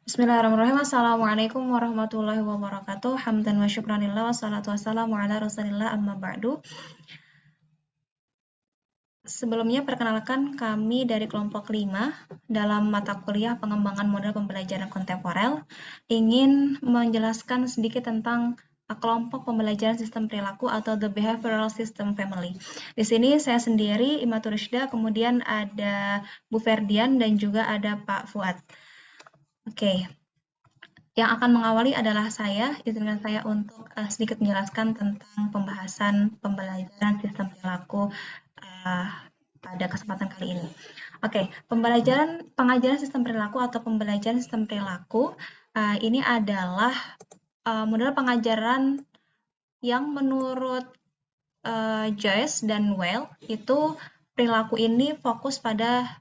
Bismillahirrahmanirrahim. Assalamualaikum warahmatullahi wabarakatuh. Hamdan wa syukranillah wassalatu wassalamu ala rasulillah amma ba'du. Sebelumnya perkenalkan kami dari kelompok 5 dalam mata kuliah pengembangan model pembelajaran kontemporer ingin menjelaskan sedikit tentang kelompok pembelajaran sistem perilaku atau the behavioral system family. Di sini saya sendiri Imatur Rishda, kemudian ada Bu Ferdian dan juga ada Pak Fuad. Oke. Yang akan mengawali adalah saya, izinkan saya untuk sedikit menjelaskan tentang pembahasan pembelajaran sistem perilaku uh, pada kesempatan kali ini. Oke, pengajaran sistem perilaku atau pembelajaran sistem perilaku ini adalah model pengajaran yang menurut Joyce dan Weil itu perilaku ini fokus pada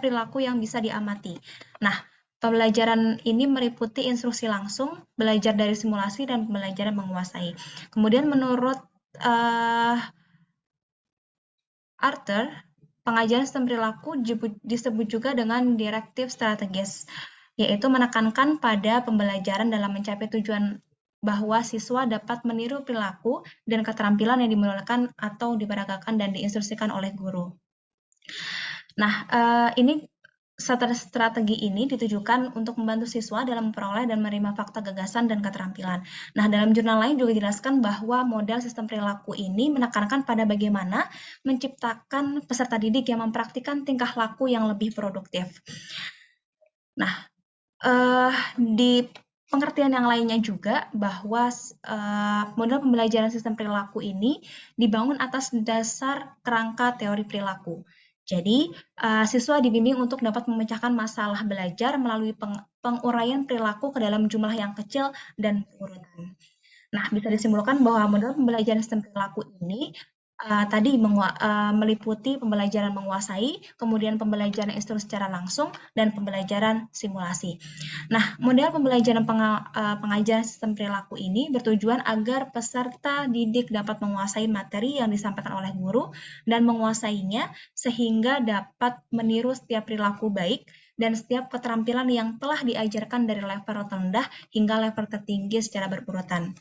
perilaku yang bisa diamati. Nah, pembelajaran ini meliputi instruksi langsung, belajar dari simulasi, dan pembelajaran menguasai. Kemudian menurut Arthur, pengajaran sistem perilaku disebut juga dengan directive strategies, yaitu menekankan pada pembelajaran dalam mencapai tujuan bahwa siswa dapat meniru perilaku dan keterampilan yang dimodalkan atau diperagakan dan diinstruksikan oleh guru. Nah, strategi ini ditujukan untuk membantu siswa dalam memperoleh dan menerima fakta gagasan dan keterampilan. Nah, dalam jurnal lain juga dijelaskan bahwa model sistem perilaku ini menekankan pada bagaimana menciptakan peserta didik yang mempraktikkan tingkah laku yang lebih produktif. Nah, di pengertian yang lainnya juga bahwa model pembelajaran sistem perilaku ini dibangun atas dasar kerangka teori perilaku. Jadi, siswa dibimbing untuk dapat memecahkan masalah belajar melalui penguraian perilaku ke dalam jumlah yang kecil dan berurutan. Nah, bisa disimpulkan bahwa model pembelajaran sistem perilaku ini tadi meliputi pembelajaran menguasai, kemudian pembelajaran instruksi secara langsung, dan pembelajaran simulasi. Nah, model pembelajaran pengajaran sistem perilaku ini bertujuan agar peserta didik dapat menguasai materi yang disampaikan oleh guru dan menguasainya sehingga dapat meniru setiap perilaku baik dan setiap keterampilan yang telah diajarkan dari level rendah hingga level tertinggi secara berurutan.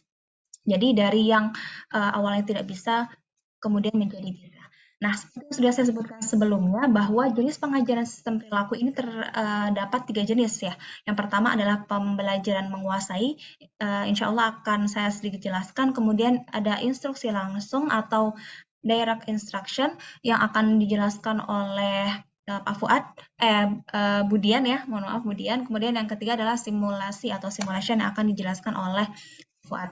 Jadi dari yang awalnya tidak bisa kemudian menjadi bisa. Nah, seperti sudah saya sebutkan sebelumnya bahwa jenis pengajaran sistem perilaku ini terdapat 3 jenis ya. Yang pertama adalah pembelajaran menguasai, insya Allah akan saya sedikit jelaskan. Kemudian ada instruksi langsung atau direct instruction yang akan dijelaskan oleh Pak Fuad, Budian ya, mohon maaf Budian. Kemudian yang ketiga adalah simulasi atau simulation yang akan dijelaskan oleh Fuad.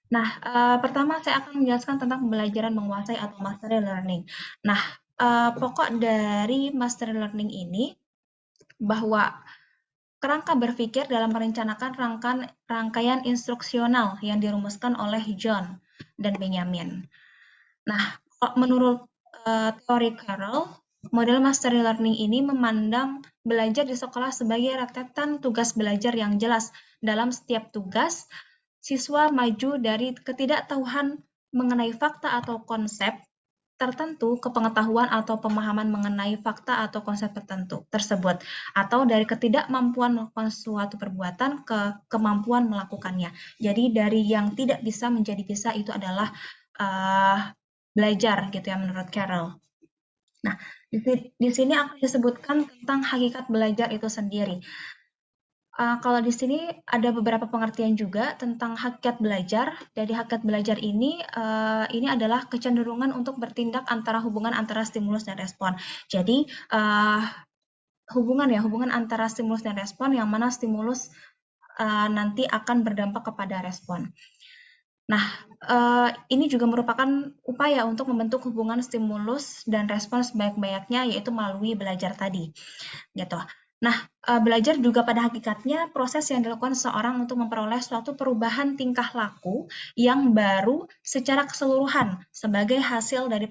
Nah, pertama saya akan menjelaskan tentang pembelajaran menguasai atau mastery learning. Nah, pokok dari mastery learning ini bahwa kerangka berpikir dalam merencanakan rangkaian instruksional yang dirumuskan oleh John dan Benjamin. Nah, menurut teori Carroll, model mastery learning ini memandang belajar di sekolah sebagai rentetan tugas belajar yang jelas. Dalam setiap tugas, siswa maju dari ketidaktahuan mengenai fakta atau konsep tertentu ke pengetahuan atau pemahaman mengenai fakta atau konsep tertentu tersebut, atau dari ketidakmampuan melakukan suatu perbuatan ke kemampuan melakukannya. Jadi dari yang tidak bisa menjadi bisa itu adalah belajar gitu ya menurut Carroll. Nah, di sini akan disebutkan tentang hakikat belajar itu sendiri. Kalau di sini ada beberapa pengertian juga tentang hakikat belajar. Dari hakikat belajar ini adalah kecenderungan untuk bertindak hubungan antara stimulus dan respon. Jadi hubungan antara stimulus dan respon, yang mana stimulus nanti akan berdampak kepada respon. Nah, ini juga merupakan upaya untuk membentuk hubungan stimulus dan respon sebaik-baiknya, yaitu melalui belajar tadi, gitu. Nah, belajar juga pada hakikatnya proses yang dilakukan seseorang untuk memperoleh suatu perubahan tingkah laku yang baru secara keseluruhan sebagai hasil dari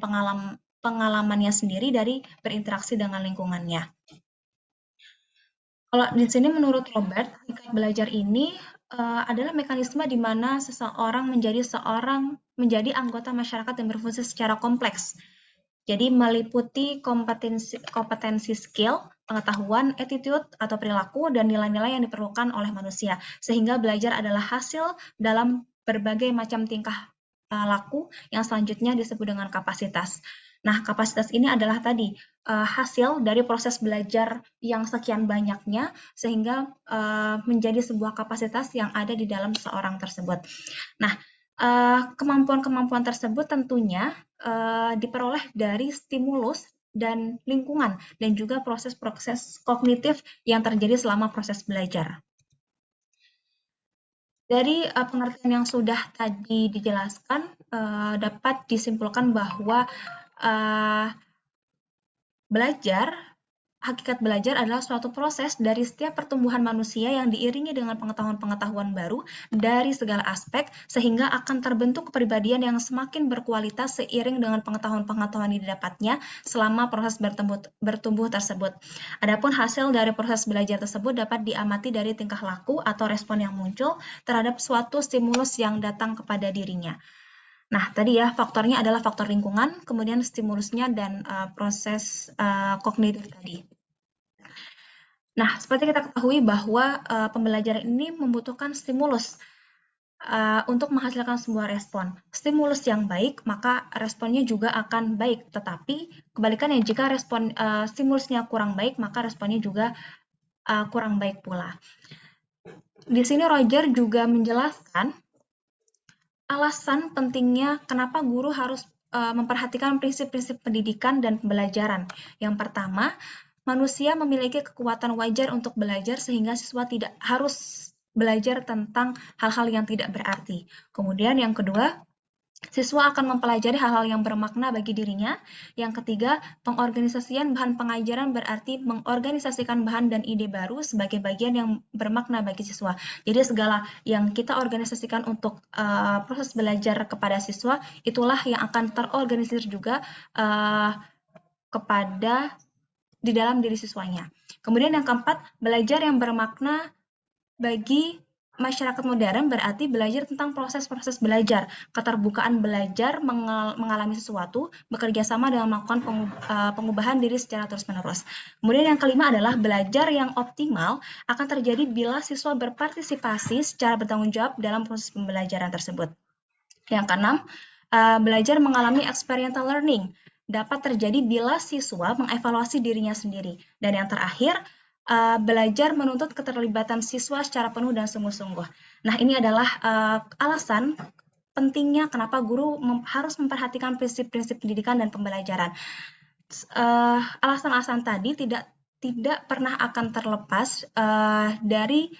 pengalamannya sendiri dari berinteraksi dengan lingkungannya. Kalau di sini menurut Robert, hakikat belajar ini adalah mekanisme di mana seseorang menjadi anggota masyarakat yang berfungsi secara kompleks. Jadi meliputi kompetensi skill, pengetahuan, attitude atau perilaku, dan nilai-nilai yang diperlukan oleh manusia. Sehingga belajar adalah hasil dalam berbagai macam tingkah laku yang selanjutnya disebut dengan kapasitas. Nah, kapasitas ini adalah tadi hasil dari proses belajar yang sekian banyaknya sehingga menjadi sebuah kapasitas yang ada di dalam seorang tersebut. Nah, kemampuan-kemampuan tersebut tentunya diperoleh dari stimulus dan lingkungan dan juga proses-proses kognitif yang terjadi selama proses belajar. Dari pengertian yang sudah tadi dijelaskan, dapat disimpulkan bahwa hakikat belajar adalah suatu proses dari setiap pertumbuhan manusia yang diiringi dengan pengetahuan-pengetahuan baru dari segala aspek, sehingga akan terbentuk kepribadian yang semakin berkualitas seiring dengan pengetahuan-pengetahuan yang didapatnya selama proses bertumbuh tersebut. Adapun hasil dari proses belajar tersebut dapat diamati dari tingkah laku atau respon yang muncul terhadap suatu stimulus yang datang kepada dirinya. Nah, tadi ya faktornya adalah faktor lingkungan, kemudian stimulusnya dan proses kognitif tadi. Nah, seperti kita ketahui bahwa pembelajaran ini membutuhkan stimulus untuk menghasilkan sebuah respon. Stimulus yang baik, maka responnya juga akan baik. Tetapi kebalikannya, jika stimulusnya kurang baik, maka responnya juga kurang baik pula. Di sini Roger juga menjelaskan alasan pentingnya kenapa guru harus memperhatikan prinsip-prinsip pendidikan dan pembelajaran. Yang pertama, manusia memiliki kekuatan wajar untuk belajar sehingga siswa tidak harus belajar tentang hal-hal yang tidak berarti. Kemudian yang kedua, siswa akan mempelajari hal-hal yang bermakna bagi dirinya. Yang ketiga, pengorganisasian bahan pengajaran berarti mengorganisasikan bahan dan ide baru sebagai bagian yang bermakna bagi siswa. Jadi segala yang kita organisasikan untuk proses belajar kepada siswa, itulah yang akan terorganisir juga kepada di dalam diri siswanya. Kemudian yang keempat, belajar yang bermakna bagi masyarakat modern berarti belajar tentang proses-proses belajar, keterbukaan belajar, mengalami sesuatu, bekerja sama dalam melakukan pengubahan diri secara terus-menerus. Kemudian yang kelima adalah belajar yang optimal akan terjadi bila siswa berpartisipasi secara bertanggung jawab dalam proses pembelajaran tersebut. Yang keenam, belajar mengalami experiential learning dapat terjadi bila siswa mengevaluasi dirinya sendiri. Dan yang terakhir, belajar menuntut keterlibatan siswa secara penuh dan sungguh-sungguh. Nah, ini adalah alasan pentingnya kenapa guru harus memperhatikan prinsip-prinsip pendidikan dan pembelajaran. Alasan-alasan tadi tidak pernah akan terlepas dari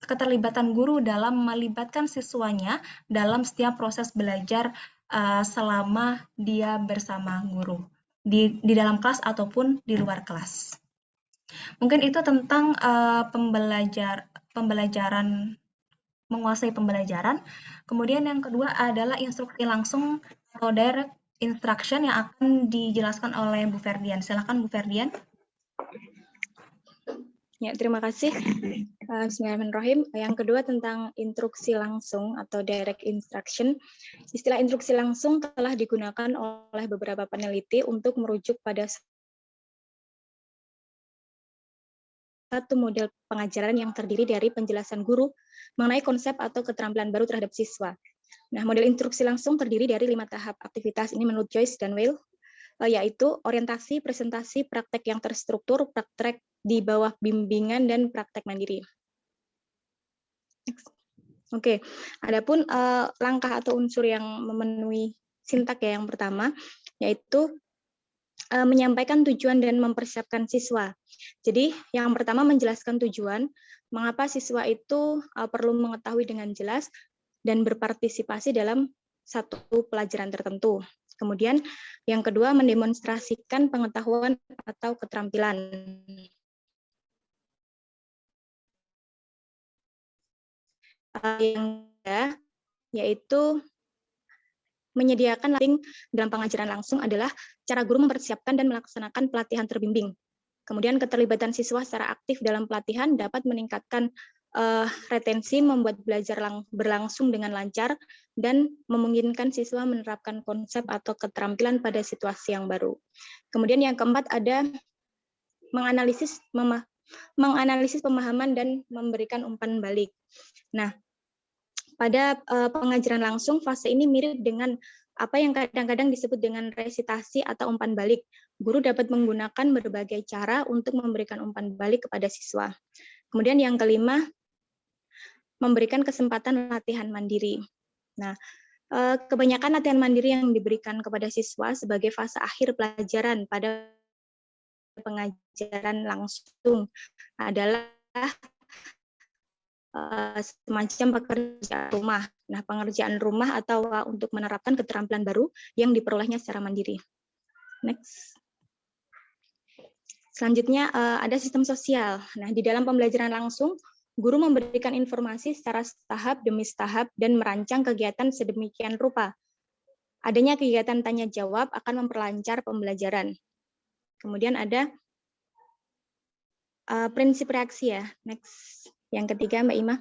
keterlibatan guru dalam melibatkan siswanya dalam setiap proses belajar selama dia bersama guru di dalam kelas ataupun di luar kelas. Mungkin itu tentang pembelajaran, menguasai pembelajaran. Kemudian yang kedua adalah instruksi langsung atau direct instruction yang akan dijelaskan oleh Bu Ferdian. Silakan Bu Ferdian. Ya, terima kasih. Bismillahirrahmanirrahim. Yang kedua tentang instruksi langsung atau direct instruction. Istilah instruksi langsung telah digunakan oleh beberapa peneliti untuk merujuk pada satu model pengajaran yang terdiri dari penjelasan guru mengenai konsep atau keterampilan baru terhadap siswa. Nah, model instruksi langsung terdiri dari 5 tahap aktivitas ini menurut Joyce dan Weil, yaitu orientasi, presentasi, praktek yang terstruktur, praktek di bawah bimbingan, dan praktek mandiri. Oke, adapun langkah atau unsur yang memenuhi sintak ya, yang pertama yaitu menyampaikan tujuan dan mempersiapkan siswa. Jadi yang pertama menjelaskan tujuan, mengapa siswa itu perlu mengetahui dengan jelas dan berpartisipasi dalam satu pelajaran tertentu. Kemudian yang kedua mendemonstrasikan pengetahuan atau keterampilan. Yang ketiga yaitu menyediakan link dalam pengajaran langsung adalah cara guru mempersiapkan dan melaksanakan pelatihan terbimbing. Kemudian keterlibatan siswa secara aktif dalam pelatihan dapat meningkatkan retensi, membuat belajar berlangsung dengan lancar, dan memungkinkan siswa menerapkan konsep atau keterampilan pada situasi yang baru. Kemudian yang keempat ada menganalisis pemahaman dan memberikan umpan balik. Nah, pada pengajaran langsung, fase ini mirip dengan apa yang kadang-kadang disebut dengan resitasi atau umpan balik. Guru dapat menggunakan berbagai cara untuk memberikan umpan balik kepada siswa. Kemudian yang kelima, memberikan kesempatan latihan mandiri. Nah, kebanyakan latihan mandiri yang diberikan kepada siswa sebagai fase akhir pelajaran pada pengajaran langsung adalah semacam pekerjaan rumah. Nah, pengerjaan rumah atau untuk menerapkan keterampilan baru yang diperolehnya secara mandiri. Next. Selanjutnya ada sistem sosial. Nah, di dalam pembelajaran langsung, guru memberikan informasi secara tahap demi tahap dan merancang kegiatan sedemikian rupa. Adanya kegiatan tanya jawab akan memperlancar pembelajaran. Kemudian ada prinsip reaksi ya. Next. Yang ketiga, Mbak Ima.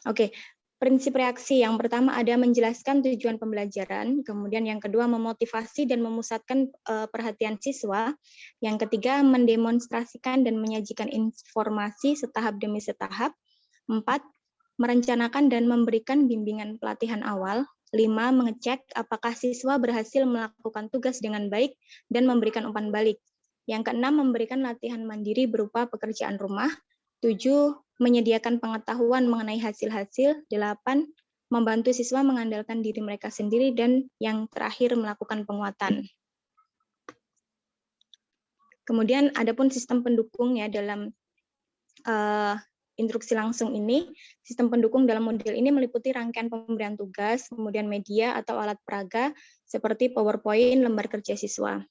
Oke, prinsip reaksi yang pertama ada menjelaskan tujuan pembelajaran, kemudian yang kedua memotivasi dan memusatkan perhatian siswa, yang ketiga mendemonstrasikan dan menyajikan informasi setahap demi setahap, 4, merencanakan dan memberikan bimbingan pelatihan awal, 5, mengecek apakah siswa berhasil melakukan tugas dengan baik dan memberikan umpan balik. Yang keenam, memberikan latihan mandiri berupa pekerjaan rumah, 7, menyediakan pengetahuan mengenai hasil-hasil, 8, membantu siswa mengandalkan diri mereka sendiri, dan yang terakhir melakukan penguatan. Kemudian adapun sistem pendukung ya dalam instruksi langsung ini, sistem pendukung dalam model ini meliputi rangkaian pemberian tugas, kemudian media atau alat peraga seperti PowerPoint, lembar kerja siswa.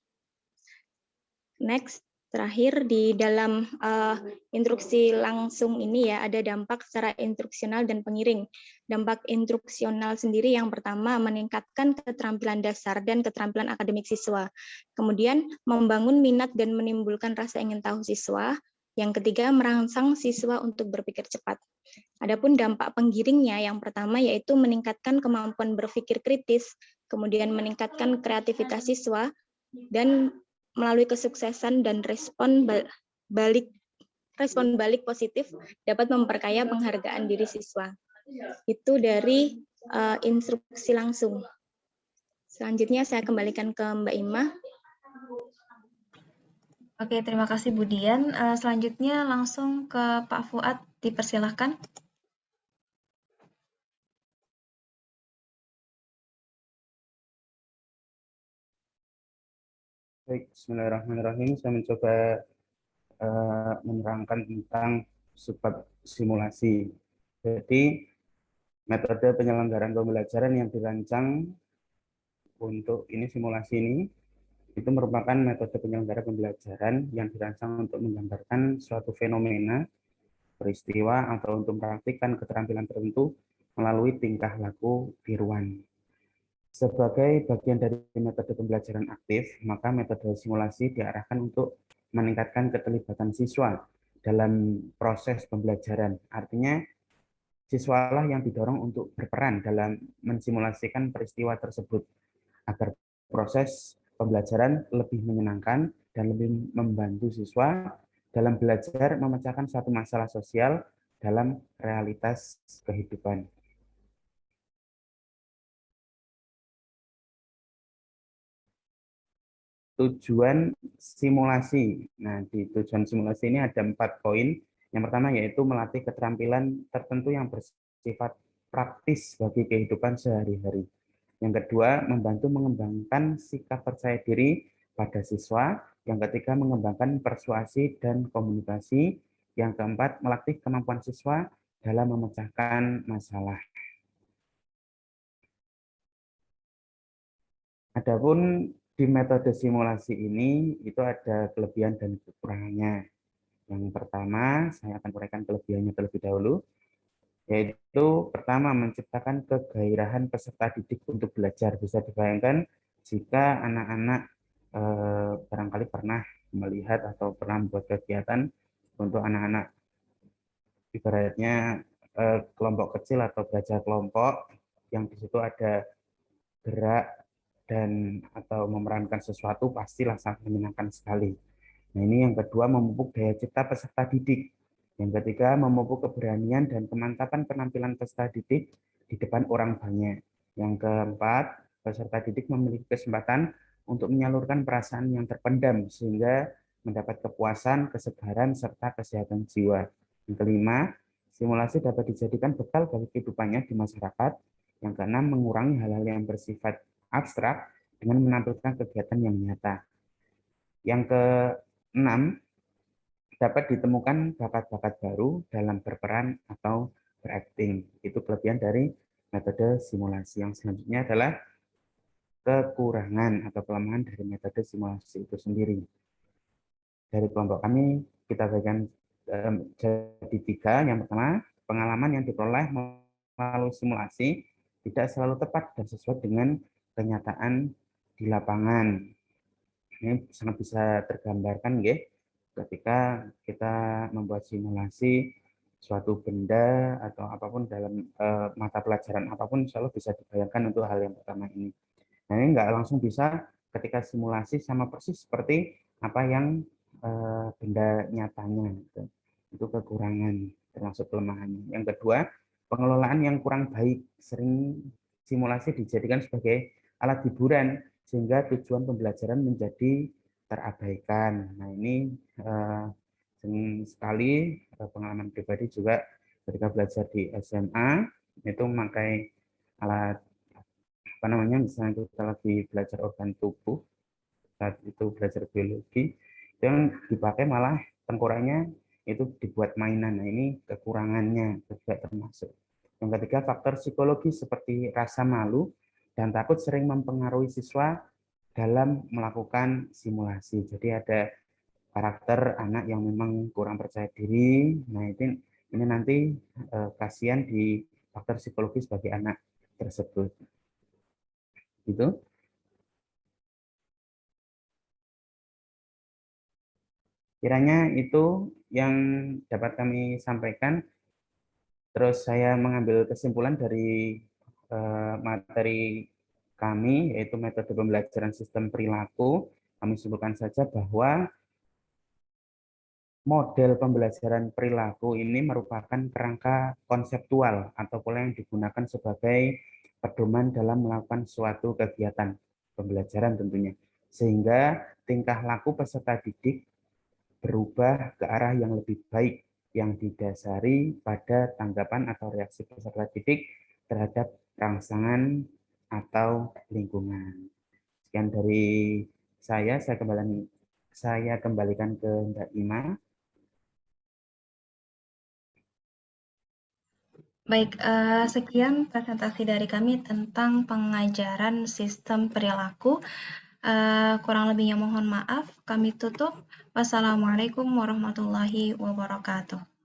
Next. Terakhir, di dalam instruksi langsung ini ya ada dampak secara instruksional dan pengiring. Dampak instruksional sendiri yang pertama meningkatkan keterampilan dasar dan keterampilan akademik siswa. Kemudian membangun minat dan menimbulkan rasa ingin tahu siswa. Yang ketiga, merangsang siswa untuk berpikir cepat. Adapun dampak penggiringnya yang pertama yaitu meningkatkan kemampuan berpikir kritis, kemudian meningkatkan kreativitas siswa, dan melalui kesuksesan dan respon balik positif dapat memperkaya penghargaan diri siswa. Itu dari instruksi langsung. Selanjutnya saya kembalikan ke Mbak Ima. Oke, terima kasih Bu Dian. Selanjutnya langsung ke Pak Fuad, dipersilahkan. Baik, bismillahirrahmanirrahim. Saya mencoba menerangkan tentang subbab simulasi. Jadi, metode penyelenggaraan pembelajaran yang dirancang untuk ini simulasi ini itu merupakan metode penyelenggara pembelajaran yang dirancang untuk menggambarkan suatu fenomena, peristiwa, atau untuk mempraktikkan keterampilan tertentu melalui tingkah laku tiruan. Sebagai bagian dari metode pembelajaran aktif, maka metode simulasi diarahkan untuk meningkatkan keterlibatan siswa dalam proses pembelajaran. Artinya, siswalah yang didorong untuk berperan dalam mensimulasikan peristiwa tersebut agar proses pembelajaran lebih menyenangkan dan lebih membantu siswa dalam belajar memecahkan suatu masalah sosial dalam realitas kehidupan. Tujuan simulasi. Nah, di tujuan simulasi ini ada 4 poin. Yang pertama yaitu melatih keterampilan tertentu yang bersifat praktis bagi kehidupan sehari-hari. Yang kedua, membantu mengembangkan sikap percaya diri pada siswa. Yang ketiga, mengembangkan persuasi dan komunikasi. Yang keempat, melatih kemampuan siswa dalam memecahkan masalah. Adapun di metode simulasi ini itu ada kelebihan dan kekurangannya. Yang pertama, saya akan uraikan kelebihannya terlebih dahulu, yaitu pertama menciptakan kegairahan peserta didik untuk belajar. Bisa dibayangkan jika anak-anak barangkali pernah melihat atau pernah membuat kegiatan untuk anak-anak ibaratnya kelompok kecil atau belajar kelompok yang di situ ada gerak dan atau memerankan sesuatu, pastilah sangat menyenangkan sekali. Nah, ini yang kedua, memupuk daya cipta peserta didik. Yang ketiga, memupuk keberanian dan kemantapan penampilan peserta didik di depan orang banyak. Yang keempat, peserta didik memiliki kesempatan untuk menyalurkan perasaan yang terpendam sehingga mendapat kepuasan, kesegaran, serta kesehatan jiwa. Yang kelima, simulasi dapat dijadikan bekal bagi kehidupannya di masyarakat. Yang keenam, mengurangi hal-hal yang bersifat abstrak dengan menampilkan kegiatan yang nyata. Yang keenam, dapat ditemukan bakat-bakat baru dalam berperan atau berakting. Itu kelebihan dari metode simulasi. Yang selanjutnya adalah kekurangan atau kelemahan dari metode simulasi itu sendiri. Dari kelompok kami, kita bagikan jadi 3. Yang pertama, pengalaman yang diperoleh melalui simulasi tidak selalu tepat dan sesuai dengan kenyataan di lapangan. Ini sangat bisa tergambarkan, ya, ketika kita membuat simulasi suatu benda atau apapun dalam mata pelajaran apapun, selalu bisa dibayangkan untuk hal yang pertama ini. Nah, ini nggak langsung bisa ketika simulasi sama persis seperti apa yang benda nyatanya. Itu kekurangan termasuk kelemahannya. Yang kedua, pengelolaan yang kurang baik. Sering simulasi dijadikan sebagai alat hiburan sehingga tujuan pembelajaran menjadi terabaikan. Nah, ini sering sekali pengalaman pribadi juga ketika belajar di SMA itu memakai alat apa namanya, misalnya kita lagi belajar organ tubuh, saat itu belajar biologi, yang dipakai malah tengkoraknya itu dibuat mainan. Nah, ini kekurangannya juga termasuk. Yang ketiga, faktor psikologi seperti rasa malu dan takut sering mempengaruhi siswa dalam melakukan simulasi. Jadi ada karakter anak yang memang kurang percaya diri. Nah, ini nanti kasihan di faktor psikologis bagi anak tersebut. Itu. Kiranya itu yang dapat kami sampaikan. Terus saya mengambil kesimpulan dari materi kami, yaitu metode pembelajaran sistem perilaku. Kami simpulkan saja bahwa model pembelajaran perilaku ini merupakan kerangka konseptual atau pola yang digunakan sebagai pedoman dalam melakukan suatu kegiatan pembelajaran tentunya. Sehingga tingkah laku peserta didik berubah ke arah yang lebih baik yang didasari pada tanggapan atau reaksi peserta didik terhadap rangsangan atau lingkungan. Sekian dari saya kembalikan ke Mbak Ima. Baik, sekian presentasi dari kami tentang pengajaran sistem perilaku. Kurang lebihnya mohon maaf, kami tutup. Wassalamualaikum warahmatullahi wabarakatuh.